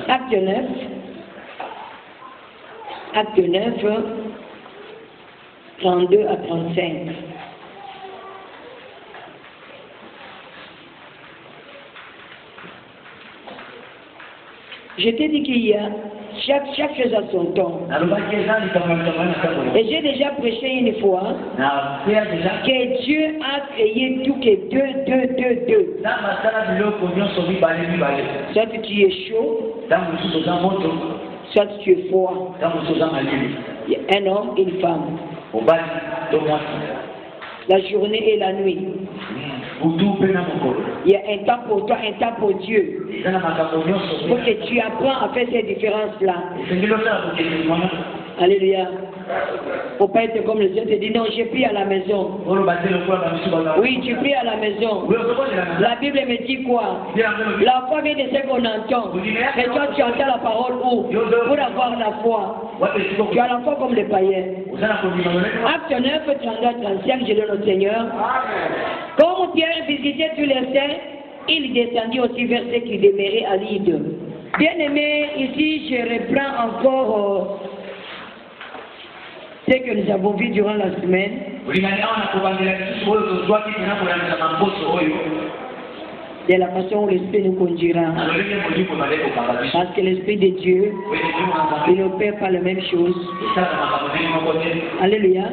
Acte 9. Acte 9, 32 à 35. Je t'ai dit qu'il y a chaque chose à son temps. Et j'ai déjà prêché une fois que Dieu a créé tout que deux. Soit tu es chaud, soit tu es froid. Il y a un homme et une femme. La journée et la nuit. Il y a un temps pour toi, un temps pour Dieu. Pour que tu apprends à faire ces différences-là. Alléluia. Faut pas être comme les autres et dire non, j'ai pris à la maison. Oui, tu pries à la maison. La Bible me dit quoi? La foi vient de ce qu'on entend. Mais toi, tu entends la parole où? Pour avoir la foi. Tu as la foi comme les païens. Acte 9, 32, 35, je donne au Seigneur. Comme Pierre visitait tous les saints, il descendit aussi vers ceux qui demeuraient à Lyde. Bien aimé, ici je reprends encore ce que nous avons vu durant la semaine. De la façon où l'Esprit nous conduira. Parce que l'Esprit de Dieu, il n'opère pas la même chose. Alléluia.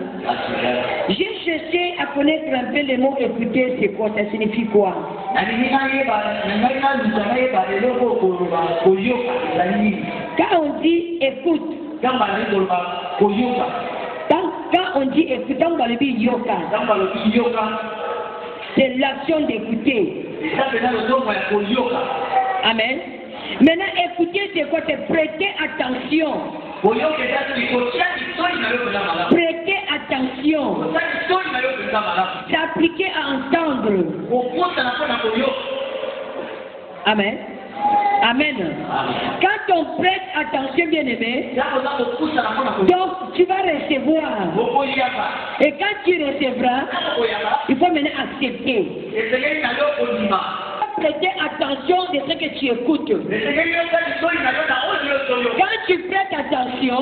J'ai cherché à connaître un peu les mots écouter, c'est quoi, ça signifie quoi? Quand on dit écoute, quand on dit écoute, on va le dire yoka. C'est l'action d'écouter. Amen. Maintenant, écouter, c'est quoi? C'est prêter attention. Prêter attention. S'appliquer à entendre. Amen. Amen. Quand on prête attention, bien aimé, donc tu vas recevoir. Et quand tu recevras, il faut maintenant accepter. Prêter attention de ce que tu écoutes. Quand tu prêtes attention,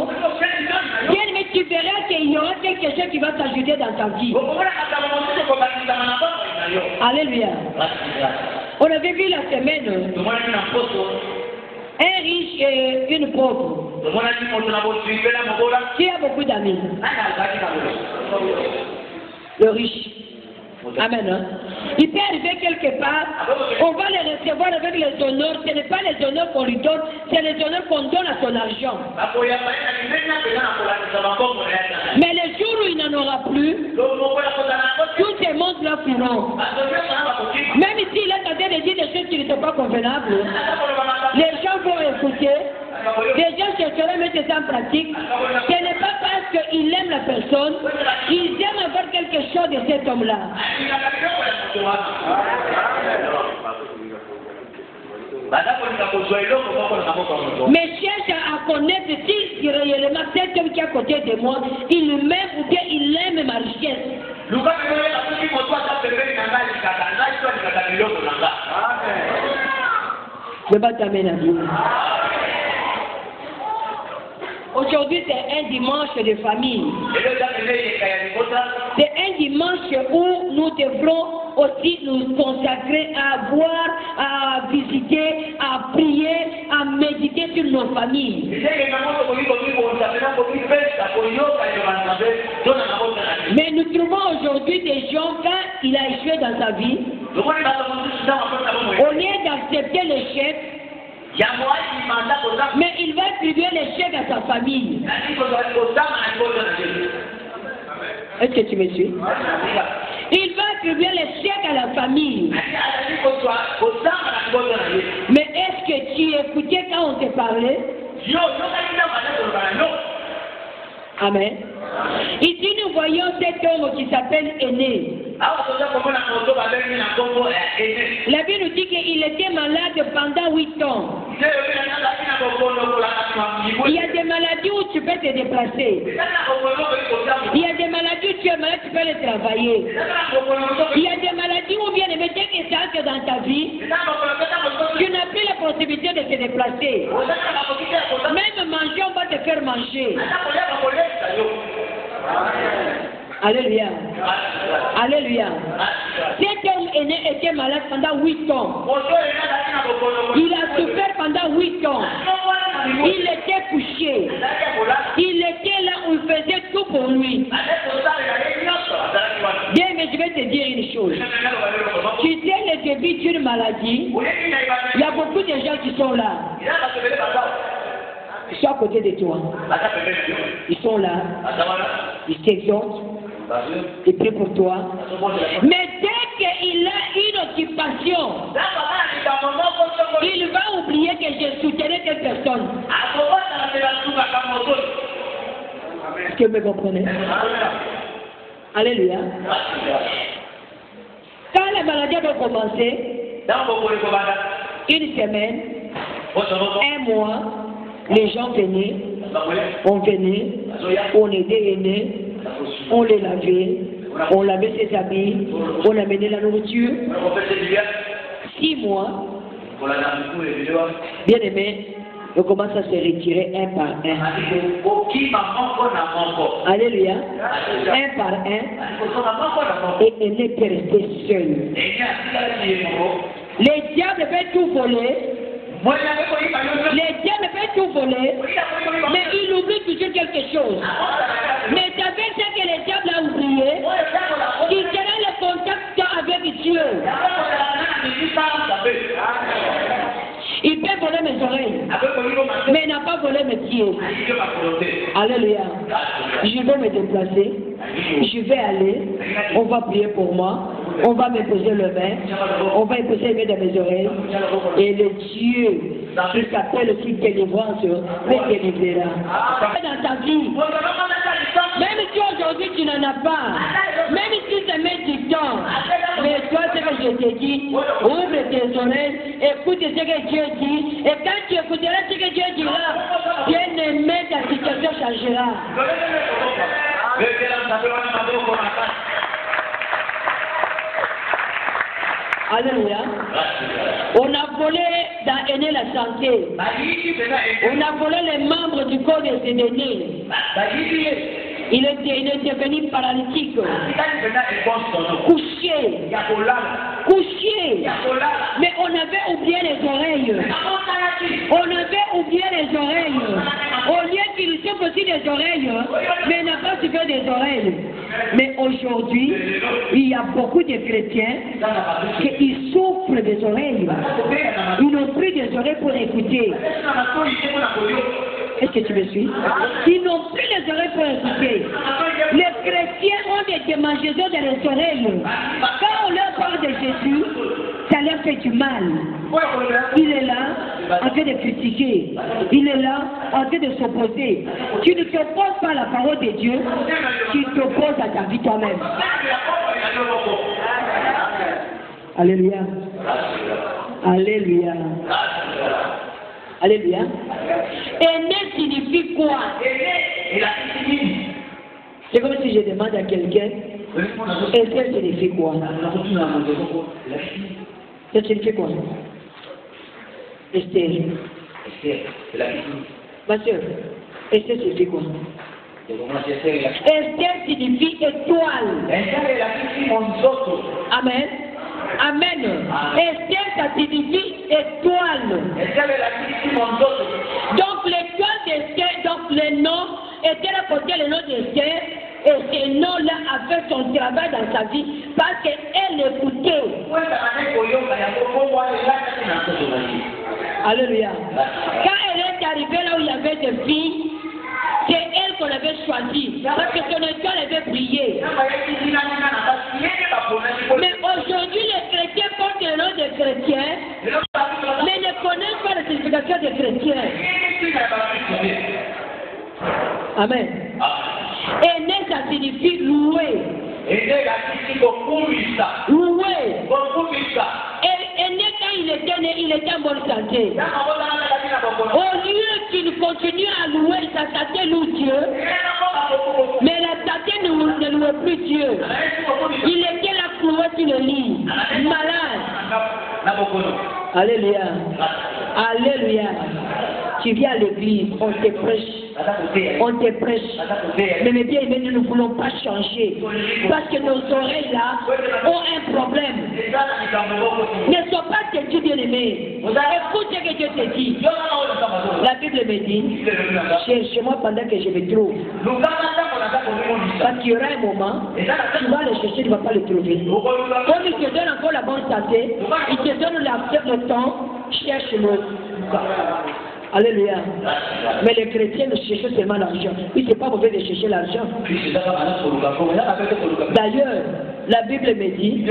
bien aimé, tu verras qu'il y aura quelque chose qui va s'ajouter dans ta vie. Alléluia. On avait vu la semaine un riche et une pauvre qui a beaucoup d'amis. Le riche. Amen. Hein? Il peut arriver quelque part, on va les recevoir avec les honneurs. Ce n'est pas les honneurs qu'on lui donne, c'est les honneurs qu'on donne à son argent. Mais le jour où il n'en aura plus, tous ces mondes-là fuiront. Même s'il est en train de dire des choses qui ne sont pas convenables, les gens vont écouter. Les gens chercheront à mettre ça en pratique. Ce n'est pas parce qu'ils aiment la personne, ils aiment avoir quelque chose de cet homme-là. Mais cherche à connaître si réellement cet homme qui est à côté de moi, il m'aime ou bien il aime ma richesse. Je vais t'amener à Dieu. Aujourd'hui, c'est un dimanche de famille. C'est un dimanche où nous devrons aussi nous consacrer à voir, à visiter, à prier, à méditer sur nos familles. Mais nous trouvons aujourd'hui des gens, quand il a échoué dans sa vie, au lieu d'accepter l'échec, mais il va attribuer l'échec à sa famille. Est-ce que tu me suis? Il va attribuer l'échec à la famille. Mais est-ce que tu écoutais quand on te parlait? Amen. Ici, nous voyons cet homme qui s'appelle Aîné. La Bible nous dit qu'il était malade pendant 8 ans. Il y a des maladies où tu peux te déplacer. Il y a des maladies où tu es malade, tu peux aller travailler. Il y a des maladies où bien aimé, dès que ça entre dans ta vie, tu n'as plus la possibilité de te déplacer. Même manger, on va te faire manger. Alléluia. Alléluia. Cet homme aîné était malade pendant 8 ans. Il a souffert pendant 8 ans. Il était couché. Il était là où il faisait tout pour lui. Bien, mais je vais te dire une chose. Tu sais le début d'une maladie, il y a beaucoup de gens qui sont là. Ils sont à côté de toi. Ils sont là. Ils t'exhortent. Ils prient pour toi. Mais dès qu'il a une occupation, il va oublier que je soutenais telle personne. Est-ce que vous me comprenez? Alléluia. Quand la maladie va commencer, une semaine, un mois, les gens venaient, on aidait aînés, on les lavait, on lavait ses habits, on amenait la nourriture. 6 mois, bien aimé, on commence à se retirer un par un. Alléluia. Un par un. Et elle était restée seule. Les diables peuvent tout voler. Les diables peuvent tout voler. Mais il oublie toujours quelque chose. Mais tu as fait ce que les diables ont oublié. Il sera le contact avec Dieu. Il peut voler mes oreilles, mais il n'a pas volé mes pieds. Alléluia. Je vais me déplacer. Je vais aller. On va prier pour moi. On va me poser le main. On va imposer les mains dans mes oreilles. Et le Dieu qui s'appelle aussi délivrance me délivrera. Dans ta vie, même si aujourd'hui tu n'en as pas, même si ça met du temps, mais toi, ce que je te dis, ouvre tes oreilles, écoute ce que Dieu dit, et quand tu écouteras ce que Dieu dira, bien aimé, ta situation changera. Alléluia. On a volé dans Aîné la santé. On a volé les membres du corps des aînés. Il est devenu paralytique. Couché. Couché. Mais on avait oublié les oreilles. On avait oublié les oreilles. Au lieu qu'il souffre aussi des oreilles, mais il n'a pas souffert des oreilles. Mais aujourd'hui, il y a beaucoup de chrétiens qui souffrent des oreilles. Ils n'ont plus des oreilles pour écouter. Est-ce que tu me suis? Ils n'ont plus les oreilles pour écouter. Les chrétiens ont des démangeaisons dans les oreilles. Quand on leur parle de Jésus, ça leur fait du mal. Il est là en train de critiquer. Il est là en train de s'opposer. Tu ne t'opposes pas à la parole de Dieu, tu t'opposes à ta vie toi-même. Alléluia. Alléluia. Alléluia. Aîné signifie quoi? C'est comme si je demande à quelqu'un, Esther signifie quoi? Ça signifie quoi? Esther. Ma soeur, Esther signifie quoi? Esther signifie étoile. Amen. Amen. Esther, ça signifie étoile. Donc l'étoile d'Esther, donc le nom, était là pour dire le nom d'Esther. Et ce nom-là a fait son travail dans sa vie parce qu'elle écoutait. Alléluia. Quand elle est arrivée là où il y avait des filles, c'est elle qu'on avait choisie. Parce que son étoile avait brillé. Mais aujourd'hui, les chrétiens portent le nom des chrétiens, mais ne connaissent pas la signification des chrétiens. Amen. Aîné, ça signifie louer. Louer. Et aîné, quand il était né, il était en bonne santé. Au lieu qu'il continue à louer, sa tête loue Dieu. Mais la tête ne louait plus Dieu. Il était là cloué sur le lit, malade. Alléluia. Alléluia. Tu viens à l'église, on te prêche. On te prêche. Mais mes bien-aimés, nous ne voulons pas changer. Parce que nos oreilles là ont un problème. Ne sois pas têtu, bien-aimé. Écoute ce que Dieu te dit. La Bible me dit, cherche-moi pendant que je me trouve. Parce qu'il y aura un moment, tu vas le chercher, tu ne vas pas le trouver. Comme il te donne encore la bonne santé, il te donne le temps, cherche-le. Alléluia. Mais les chrétiens ne cherchent seulement l'argent. Oui, c'est pas mauvais de chercher l'argent. D'ailleurs, la Bible me dit,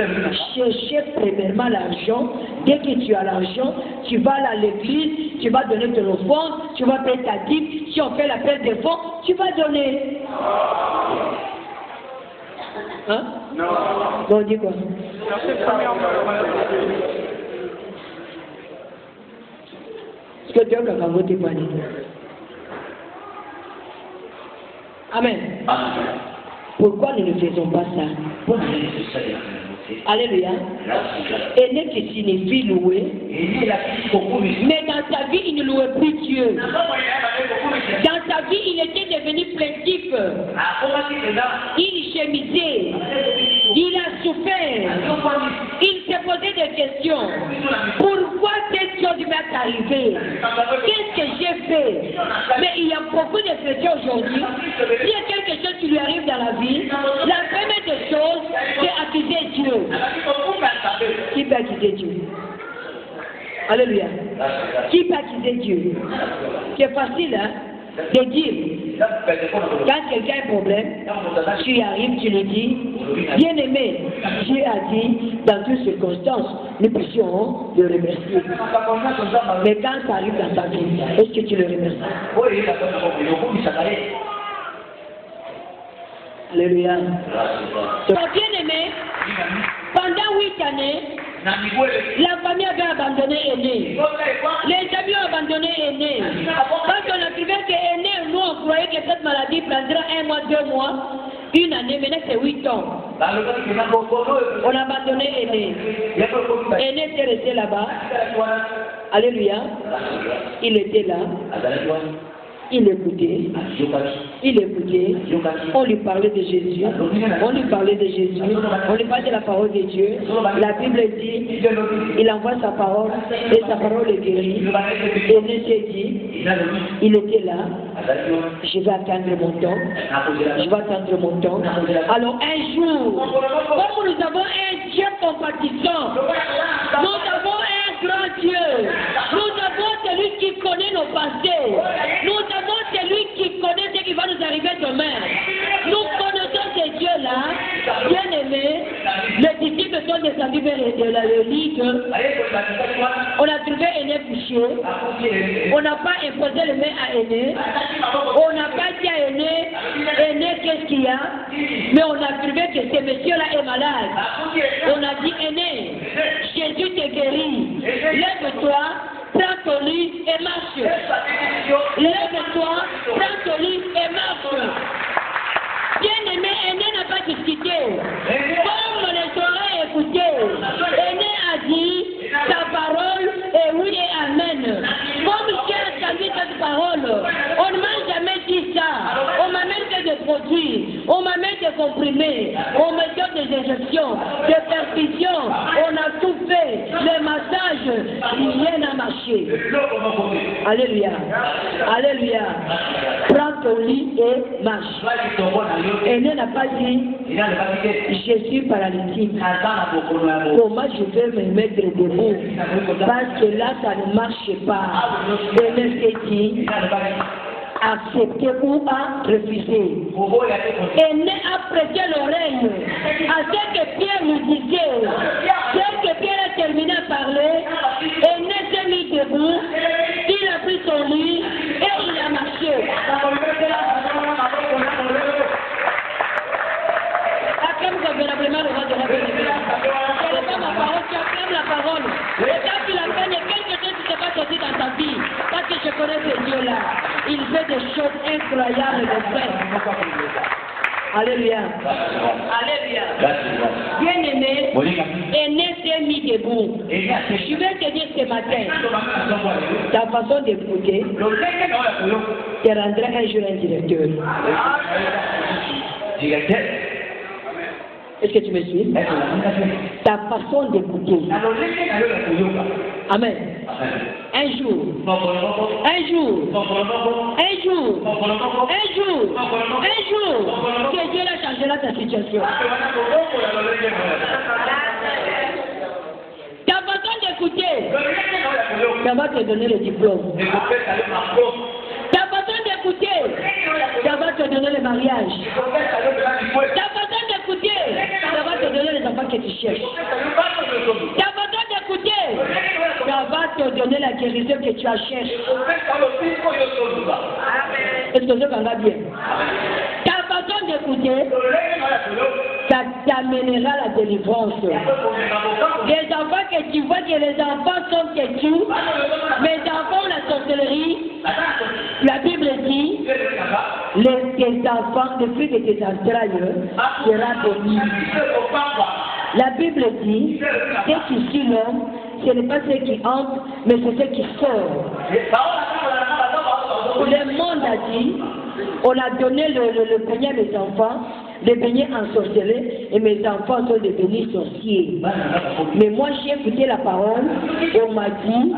cherchez premièrement l'argent. Dès que tu as l'argent, tu vas à l'église, tu vas donner ton offrande, tu vas payer ta dîme. Si on fait l'appel des fonds, tu vas donner. Hein? Non. Bon, on dit quoi? Que Dieu va voter pour nous. Amen. Pourquoi nous ne faisons pas ça? Alléluia. Aîné qui signifie louer. Mais dans sa vie, il ne louait plus Dieu. Dans sa vie, il était devenu plaintif. Il gémissait. Il a souffert. Il s'est posé des questions. Pourquoi cette chose va t'arriver? Qu'est-ce que j'ai fait? Mais il y a beaucoup de chrétiens aujourd'hui. S'il y a quelque chose qui lui arrive dans la vie, la première des choses, c'est accuser Dieu. Qui peut accuser Dieu? Alléluia. Qui peut accuser Dieu? C'est facile, hein, de dire. Quand quelqu'un a un problème, tu y arrives, tu le dis. Bien aimé, Dieu a dit, dans toutes circonstances, nous puissions le remercier. Mais quand ça arrive dans ta vie, est-ce que tu le remercies? Alléluia. Bien aimé, pendant 8 années, la famille avait abandonné Aîné. Les amis ont abandonné Aîné. Quand on a trouvé que Aîné, nous on croyait que cette maladie prendra 1 mois, 2 mois, 1 année, maintenant c'est 8 ans. On a abandonné Aîné. Aîné était resté là-bas. Alléluia. Il était là. Il écoutait, on lui parlait de Jésus, on lui parlait de la parole de Dieu. La Bible dit, il envoie sa parole et sa parole est guérie. Et il s'est dit, il était là, je vais attendre mon temps, Alors un jour, comme nous avons un Dieu compatissant, nous avons un grand Dieu, nous avons celui qui connaît nos passés, nous avons celui qui connaît ce qui va nous arriver demain. Nous connaissons ces dieux-là, bien aimés. Les disciples sont descendus vers le lit. On a trouvé Aîné couché. On n'a pas imposé le main à Aîné. On n'a pas dit à Aîné, qu'est-ce qu'il y a? Mais on a trouvé que ce monsieur-là est malade. On a dit, Aîné, Jésus te guérit. Lève-toi. Prends ton lit et marche. Lève-toi, prends ton lit et marche. Bien aimé, Aîné n'a pas discuté. Comme les oreilles écoutaient, Aîné a dit, ta parole est oui et amen. Comme j'ai entendu cette parole, on ne m'a jamais dit ça. On m'amène des produits, on m'amène des comprimés, on me donne des injections, des perfusions, on a tout fait, les massages, rien n'a marché. Alléluia. Alléluia. Prends ton lit et marche. Aîné n'a pas dit, je suis paralytique. Comment je vais me mettre debout? Parce que là, ça ne marche pas. Aîné s'est dit, accepter ou à refuser. Aîné a prêté l'oreille à ce que Pierre nous disait. Dès que Pierre a terminé à parler, Aîné s'est mis debout, il a pris son lit et il a marché. Acclame convenablement le roi de la bénédiction. Ce n'est pas ma parole, tu acclames la parole. Et quand tu la peine, quelque chose ne s'est pas sorti dans ta vie. Parce que je connais ce Dieu-là, il fait des choses incroyables de faire. Alléluia. Alléluia. Bien-aimé, Aîné s'est mis debout. Je vais te dire ce matin, ta façon d'écouter te rendra un jour un directeur. Est-ce que tu me suis? Ta façon d'écouter. Amen. Un jour, que Dieu a changé ta situation. Ta façon d'écouter, ça va te donner le diplôme. Ta façon d'écouter, ça va te donner le mariage. Ta façon d'écouter, ça va te donner les enfants que tu cherches. Ta façon d'écouter, ça va te donner la guérison que tu cherches. Est-ce que ça va bien? Ta façon d'écouter, ça t'amènera la délivrance. Les enfants que tu vois que les enfants sont têtus, mes enfants la sorcellerie, la Bible dit, tes enfants, le fruit de tes entrailles sera béni. La Bible dit, ce qui suit l'homme, ce n'est pas ce qui entre, mais c'est ce qui sort. Le monde a dit, on a donné le beignet à mes enfants, les beignets en sorcellerie, et mes enfants sont devenus sorciers. Mais moi j'ai écouté la parole, on m'a dit,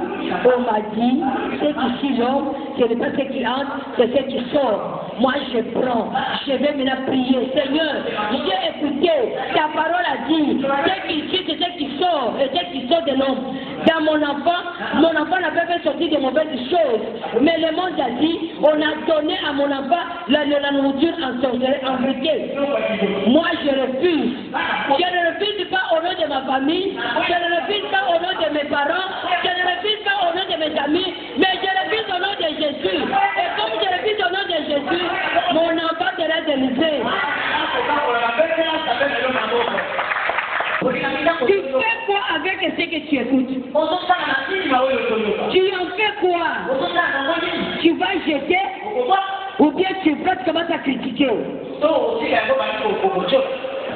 ce qui suit l'homme, ce n'est pas ce qui entre, c'est ce qui sort. Moi je prends, je vais maintenant prier. Seigneur, j'ai écouté, ta parole a dit, ce qui suit, c'est ce qui sort, et ce qui sort de l'homme. Dans mon enfant n'avait pas sorti de mauvaises choses, mais le monde a dit, on a donné à mon enfant la nourriture en sorcellerie, en vérité. Moi je refuse. Je ne refuse pas au nom de ma famille, je ne refuse pas au nom de mes parents, je ne refuse pas au nom de mes amis, mais je refuse au nom de Jésus. Et comme je refuse au nom de Jésus, mon enfant sera délivré. Tu fais quoi avec ce que tu écoutes? Tu en fais quoi? Tu vas jeter ou bien tu vas commencer à critiquer?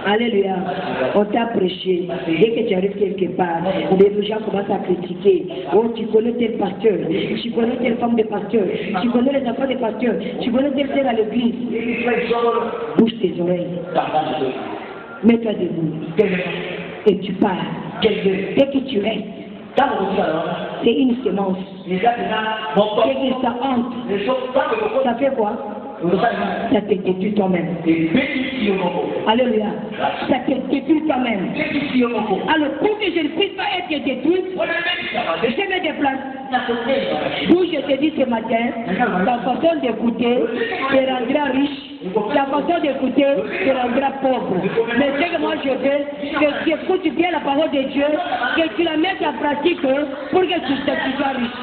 Alléluia. On t'a prêché. Dès que tu arrives quelque part, les gens commencent à critiquer. Oh, tu connais tel pasteur, tu connais telle femme de pasteur, tu connais les enfants de pasteur, tu connais tel frère à l'église. Bouge tes oreilles. Mets-toi debout. Et tu pars. Dès que tu restes, c'est une sémence. Dès que ça entre, ça fait quoi? Ça te détruit toi-même. Alléluia. Ça te détruit toi-même. Alors, pour que je ne puisse pas être détruit, je me déplace. D'où je te dis ce matin, ta façon d'écouter te rendra riche. Ta façon d'écouter te rendra pauvre. Mais ce que moi je veux, que tu écoutes bien la parole de Dieu, que tu la mettes en pratique pour que tu sois riche.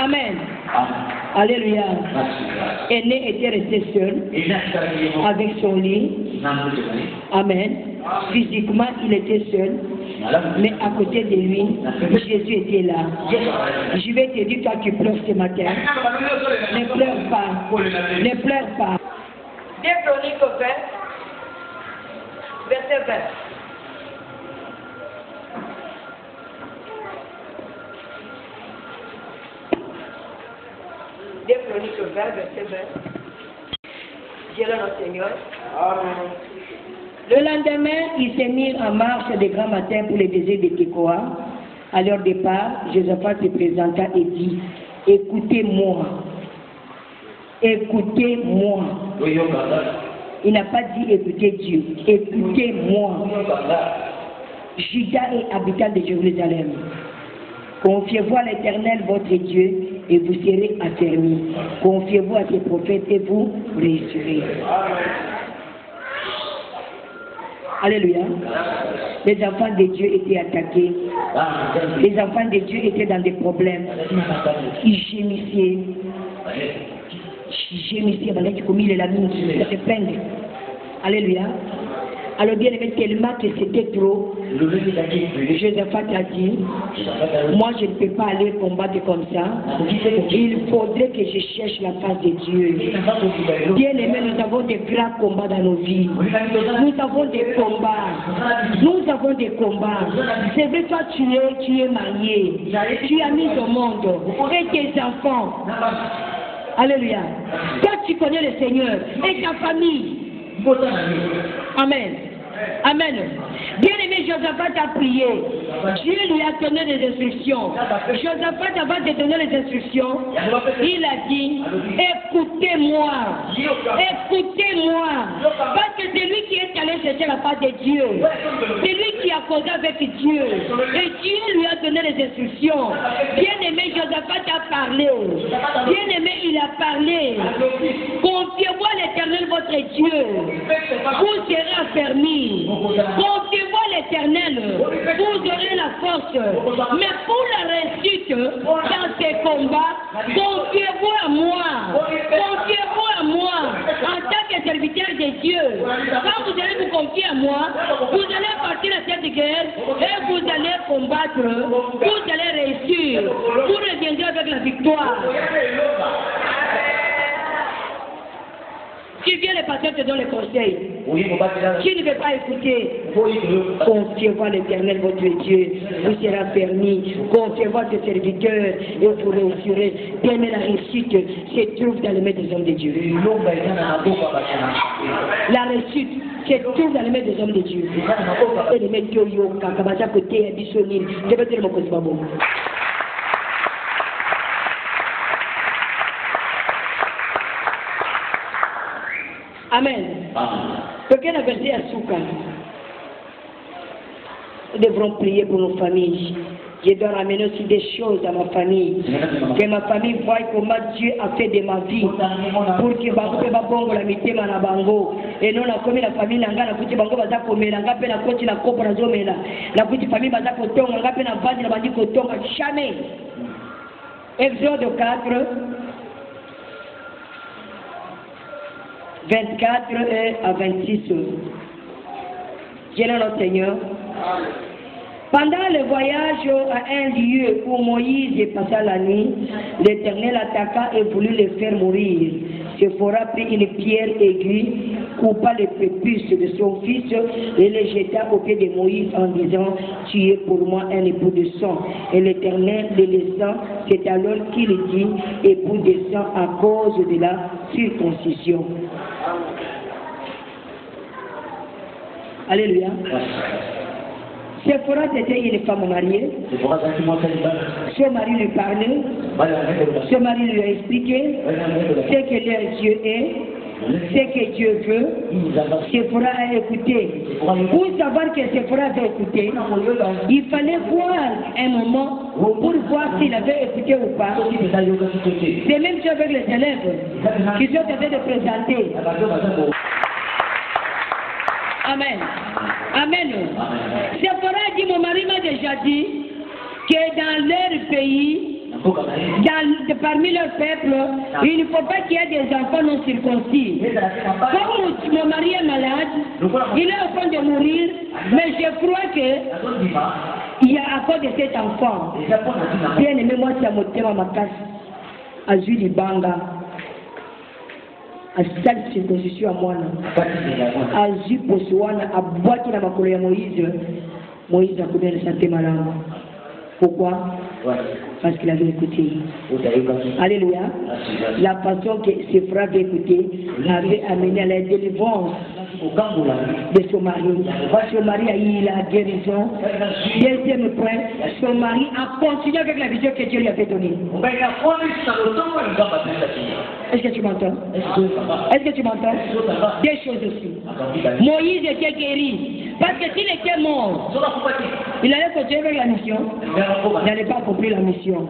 Amen. Alléluia. Aîné était resté seul avec son lit. Amen. Physiquement, il était seul. Mais à côté de lui, Jésus était là. Je vais te dire, toi tu pleures ce matin. Ne pleure pas. Ne pleure pas. 2 Chroniques 20, verset 20. Chroniques 20, verset 20. Dieu notre Seigneur. Amen. Le lendemain, ils se mirent en marche de grand matin pour le désert de Tekoa. À leur départ, Josaphat se présenta et dit, écoutez-moi. Écoutez-moi. Il n'a pas dit écoutez Dieu. Écoutez-moi. Judas et habitants de Jérusalem. Confiez-vous à l'Éternel, votre Dieu, et vous serez affermis. Confiez-vous à ses prophètes et vous réussirez. Alléluia. Les enfants de Dieu étaient attaqués. Les enfants de Dieu étaient dans des problèmes. Ils gémissaient. Ils gémissaient, comme il est la mine, ils se plaindre. Alléluia. Alors bien aimé, tellement que c'était trop, Josaphat a dit, moi je ne peux pas aller combattre comme ça, il faudrait que je cherche la face de Dieu. Bien aimé, nous avons des grands combats dans nos vies, nous avons des combats, c'est vrai, toi tu es marié, tu as mis au monde, et tes enfants, alléluia, toi tu connais le Seigneur, et ta famille, amen. Amen. Bien-aimé, Josaphat a prié. Dieu lui a donné des instructions. Josaphat, avant de donner les instructions, il a dit, écoutez-moi. Écoutez-moi. Parce que c'est lui qui est allé chercher la face de Dieu. C'est lui qui a causé avec Dieu. Et Dieu lui a donné les instructions. Bien-aimé, Josaphat a parlé. Bien-aimé, il a parlé. Confiez-moi à l'Éternel, votre Dieu. Vous serez affermis. Confiez-moi à l'Éternel, vous aurez la force. Mais pour la réussite dans ces combats, confiez-vous à moi. Confiez-vous à moi en tant que serviteur de Dieu. Quand vous allez vous confier à moi, vous allez partir à cette guerre et vous allez combattre. Vous allez réussir. Vous reviendrez avec la victoire. Tu viens, les pasteurs te donnent les conseils. Tu ne veux pas écouter. Confiez-vous à l'Éternel, votre Dieu. Vous serez affermi. Confiez-vous à ses serviteurs et vous réussirez. Bien, mais la réussite se trouve dans les mains des hommes de Dieu. La réussite se trouve dans les mains des hommes de Dieu. Et les mains de Dieu, Kakabaza côté, Bissonil. Je vais dire mon côté, pas bon. Amen. Quelqu'un a versé à Souka. Nous devrons prier pour nos familles. Je dois ramener aussi des choses à ma famille. Que ma famille voie comment Dieu a fait de ma vie. Pour que bango la mitema na bango. Et non la commis la famille nanga na kuti bango baza komela nga pe na koti na kopo na zomela. La kuti famille baza kotonga nga pe na vandi na bandi kotonga jamais. Exode 4. 24 à 26. Dieu notre Seigneur. Pendant le voyage à un lieu où Moïse passa la nuit, l'Éternel attaqua et voulut le faire mourir. Séphora prit une pierre aiguë, coupa le prépuce de son fils et le jeta aux pieds de Moïse en disant, tu es pour moi un époux de sang. Et l'Éternel le laissant, c'est alors qu'il dit, époux de sang à cause de la circoncision. Alléluia. Séphora était une femme mariée. Son mari lui parlait. Son mari lui a expliqué ce que leur Dieu est, ce que Dieu veut. Séphora a écouté. Pour savoir que Séphora avait écouté, il fallait voir un moment pour voir s'il avait écouté ou pas. C'est même chose avec les élèves qui sont en train de présenter. Amen. Amen. Séphora dit, mon mari m'a déjà dit que dans leur pays, parmi leur peuple, il ne faut pas qu'il y ait des enfants non circoncis. Comme mon mari est malade, il est au point de mourir, mais je crois que il y a à cause de cet enfant. Bien aimé, moi, c'est à mon thème à ma casse. À Julie Banga. À cette circoncision à moi, à Zuposwana, à boîte dans ma colère Moïse, Moïse a combien de santé malade. Pourquoi? Parce qu'il avait écouté. Alléluia. La façon que Séphora avait écouté avait amené à la délivrance de son mari. Son mari a eu la guérison. Deuxième point, son mari a continué avec la vision que Dieu lui avait donnée. Est-ce que tu m'entends? Est-ce que tu m'entends? Deux choses aussi. Moïse était guéri. Parce que s'il était mort, il allait continuer avec la mission. Il n'allait pas accomplir la mission.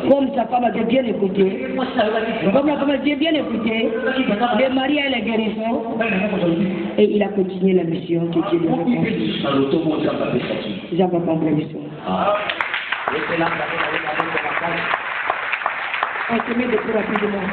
Comme sa femme avait bien écouté, comme la femme avait bien écouté, le mari a la guérison et il a continué la mission que Dieu lui a confiée. Jean va prendre la mission. On se met de plus rapidement.